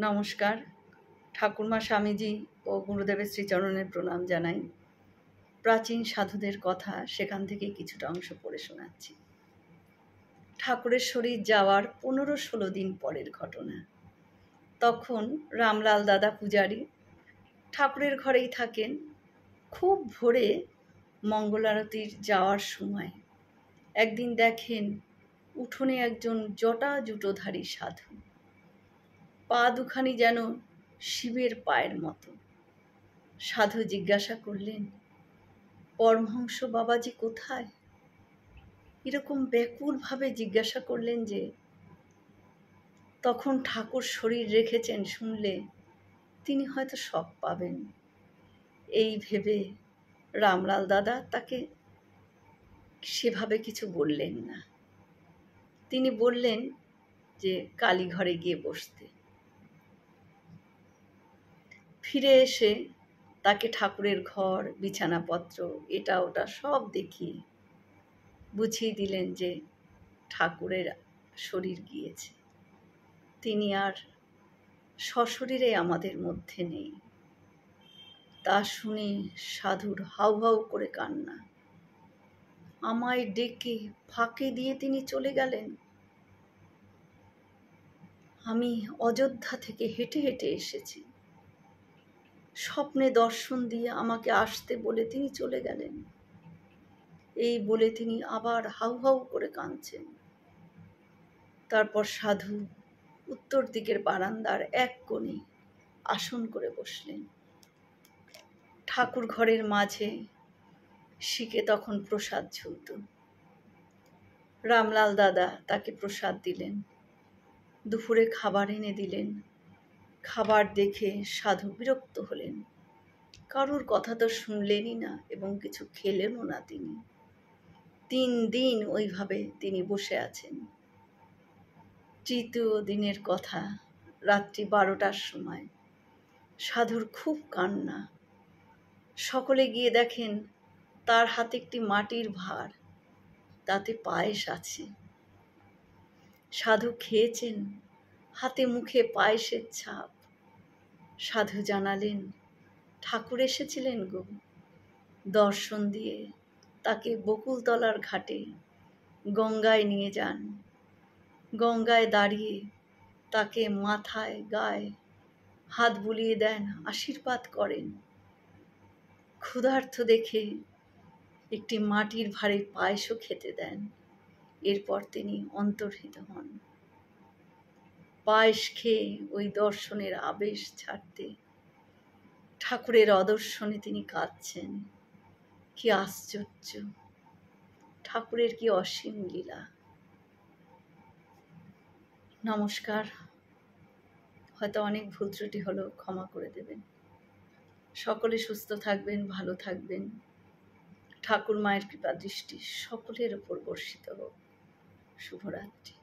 নমস্কার। ঠাকুরমা স্বামীজি ও গুরুদেবের শ্রীচরণের প্রণাম জানাই। প্রাচীন সাধুদের কথা, সেখান থেকে কিছুটা অংশ পড়ে শোনাচ্ছি। ঠাকুরের শরীর যাওয়ার 15-16 দিন পরের ঘটনা। তখন রামলাল দাদা পূজারী ঠাকুরের ঘরেই থাকেন। খুব ভোরে মঙ্গলারতির যাওয়ার সময় একদিন দেখেন উঠোনে একজন জটা জুটোধারী সাধু, পা দুখানি যেন শিবের পায়ের মতো। সাধু জিজ্ঞাসা করলেন, পরমহংস বাবাজি কোথায়? এরকম ব্যাকুলভাবে জিজ্ঞাসা করলেন যে তখন ঠাকুর শরীর রেখেছেন শুনলে তিনি হয়তো সব পাবেন। এই ভেবে রামলাল দাদা তাকে সেভাবে কিছু বললেন না। তিনি বললেন যে কালীঘরে গিয়ে বসতে। ফিরে এসে তাকে ঠাকুরের ঘর, বিছানাপত্র, এটা ওটা সব দেখিয়ে বুঝিয়ে দিলেন যে ঠাকুরের শরীর গিয়েছে, তিনি আর সশরীরে আমাদের মধ্যে নেই। তা শুনে সাধুর হাউ হাউ করে কান্না। আমায় ডেকে ফাঁকে দিয়ে তিনি চলে গেলেন। আমি অযোধ্যা থেকে হেঁটে হেঁটে এসেছি, স্বপ্নে দর্শন দিয়ে আমাকে আসতে বলে তিনি চলে গেলেন। এই বলে তিনি আবার হাউ হাউ করে কাঁদছেন। তারপর সাধু উত্তর দিকের বারান্দার এক কোণে আসন করে বসলেন। ঠাকুর ঘরের মাঝে শিকে তখন প্রসাদ ঝুলত। রামলাল দাদা তাকে প্রসাদ দিলেন, দুপুরে খাবার এনে দিলেন। খাবার দেখে সাধু বিরক্ত হলেন। কারুর কথা তো শুনলেনই না এবং কিছু খেলেনও না তিনি। 3 দিন ওইভাবে তিনি বসে আছেন। তৃতীয় দিনের কথা, রাত্রি 12টার সময় সাধুর খুব কান্না। সকলে গিয়ে দেখেন তার হাতে একটি মাটির ভাঁড়, তাতে পায়েস আছে। সাধু খেয়েছেন, হাতে মুখে পায়েসের ছাপ। সাধু জানালেন, ঠাকুর এসেছিলেন গো। দর্শন দিয়ে তাকে বকুলতলার ঘাটে গঙ্গায় নিয়ে যান। গঙ্গায় দাঁড়িয়ে তাকে মাথায় গায়ে হাত বুলিয়ে দেন, আশীর্বাদ করেন। ক্ষুধার্ত দেখে একটি মাটির ভাঁড়ে পায়েসও খেতে দেন। এরপর তিনি অন্তর্হিত হন। পায়েস খেয়ে ওই দর্শনের আবেশ ছাড়তে ঠাকুরের অদর্শনে তিনি কাঁদছেন। কি আশ্চর্য! ঠাকুরের কি অসীম লীলা। নমস্কার। হয়তো অনেক ভুল ত্রুটি হলো, ক্ষমা করে দেবেন। সকলে সুস্থ থাকবেন, ভালো থাকবেন। ঠাকুর মায়ের কৃপা দৃষ্টি সকলের ওপর বর্ষিত হোক। শুভরাত্রি।